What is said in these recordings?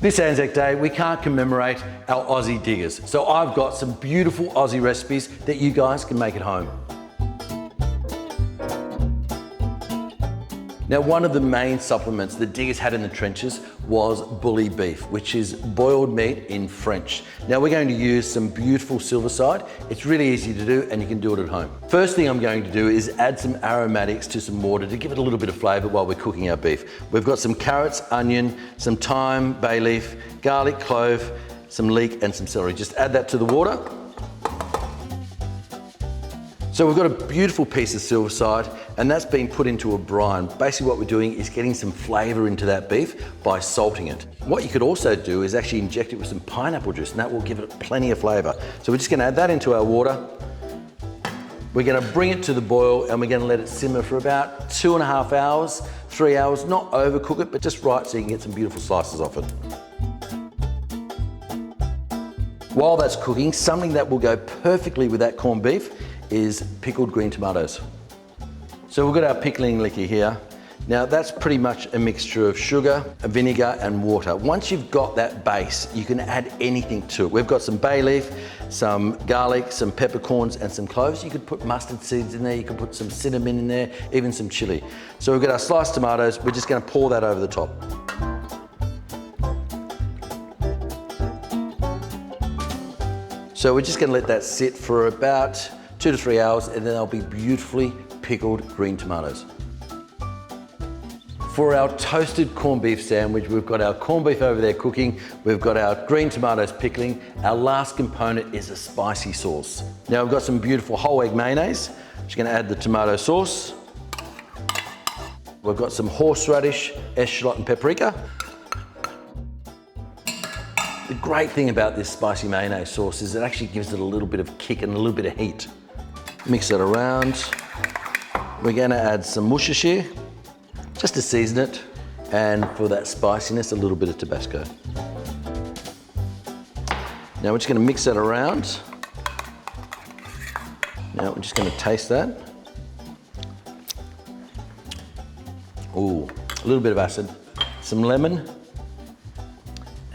This Anzac Day, we can't commemorate our Aussie diggers. So I've got some beautiful Aussie recipes that you guys can make at home. Now, one of the main supplements the diggers had in the trenches was bully beef, which is boiled meat in French. Now, we're going to use some beautiful silverside. It's really easy to do and you can do it at home. First thing I'm going to do is add some aromatics to some water to give it a little bit of flavour while we're cooking our beef. We've got some carrots, onion, some thyme, bay leaf, garlic, clove, some leek and some celery. Just add that to the water. So we've got a beautiful piece of silverside and that's been put into a brine. Basically what we're doing is getting some flavour into that beef by salting it. What you could also do is actually inject it with some pineapple juice and that will give it plenty of flavour. So we're just going to add that into our water. We're going to bring it to the boil and we're going to let it simmer for about 2.5 hours, 3 hours. Not overcook it, but just right so you can get some beautiful slices off it. While that's cooking, something that will go perfectly with that corned beef is pickled green tomatoes. So we've got our pickling liquor here. Now that's pretty much a mixture of sugar, vinegar and water. Once you've got that base, you can add anything to it. We've got some bay leaf, some garlic, some peppercorns and some cloves. You could put mustard seeds in there, you could put some cinnamon in there, even some chili. So we've got our sliced tomatoes, we're just gonna pour that over the top. So we're just gonna let that sit for about 2 to 3 hours and then they'll be beautifully pickled green tomatoes. For our toasted corned beef sandwich, we've got our corned beef over there cooking, we've got our green tomatoes pickling. Our last component is a spicy sauce. Now we've got some beautiful whole egg mayonnaise. Just gonna add the tomato sauce. We've got some horseradish, eschalot and paprika. The great thing about this spicy mayonnaise sauce is it actually gives it a little bit of kick and a little bit of heat. Mix it around. We're gonna add some Worcestershire, just to season it, and for that spiciness, a little bit of Tabasco. Now we're just gonna mix that around. Now we're just gonna taste that. Ooh, a little bit of acid, some lemon,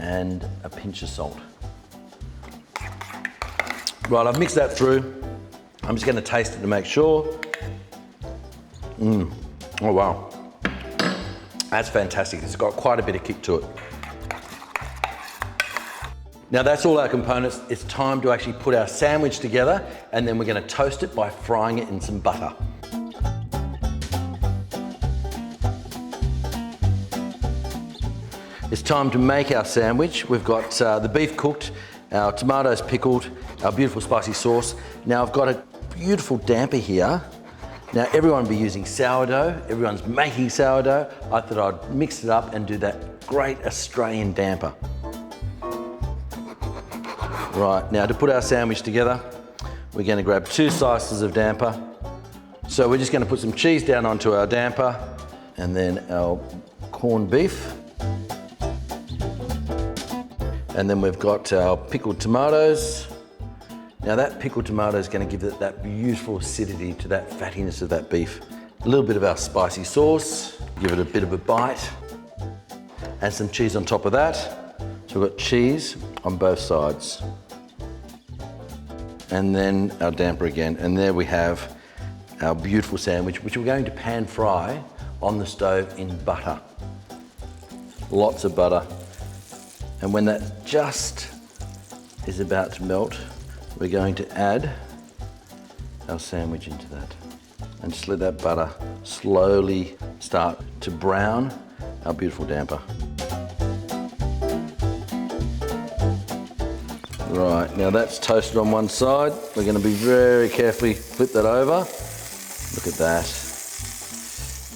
and a pinch of salt. Right, I've mixed that through. I'm just gonna taste it to make sure. Oh wow. That's fantastic. It's got quite a bit of kick to it. Now that's all our components. It's time to actually put our sandwich together and then we're gonna toast it by frying it in some butter. It's time to make our sandwich. We've got the beef cooked, our tomatoes pickled, our beautiful spicy sauce. Now I've got a beautiful damper here. Now everyone will be using sourdough, everyone's making sourdough. I thought I'd mix it up and do that great Australian damper. Right, now to put our sandwich together, we're gonna grab 2 slices of damper. So we're just gonna put some cheese down onto our damper and then our corned beef. And then we've got our pickled tomatoes. Now that pickled tomato is going to give it that beautiful acidity to that fattiness of that beef. A little bit of our spicy sauce, give it a bit of a bite, and some cheese on top of that. So we've got cheese on both sides. And then our damper again. And there we have our beautiful sandwich, which we're going to pan fry on the stove in butter. Lots of butter. And when that just is about to melt, we're going to add our sandwich into that. And just let that butter slowly start to brown our beautiful damper. Right, now that's toasted on one side. We're going to be very carefully flip that over. Look at that.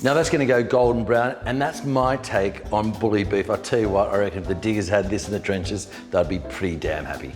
Now that's going to go golden brown, and that's my take on bully beef. I tell you what, I reckon if the diggers had this in the trenches, they'd be pretty damn happy.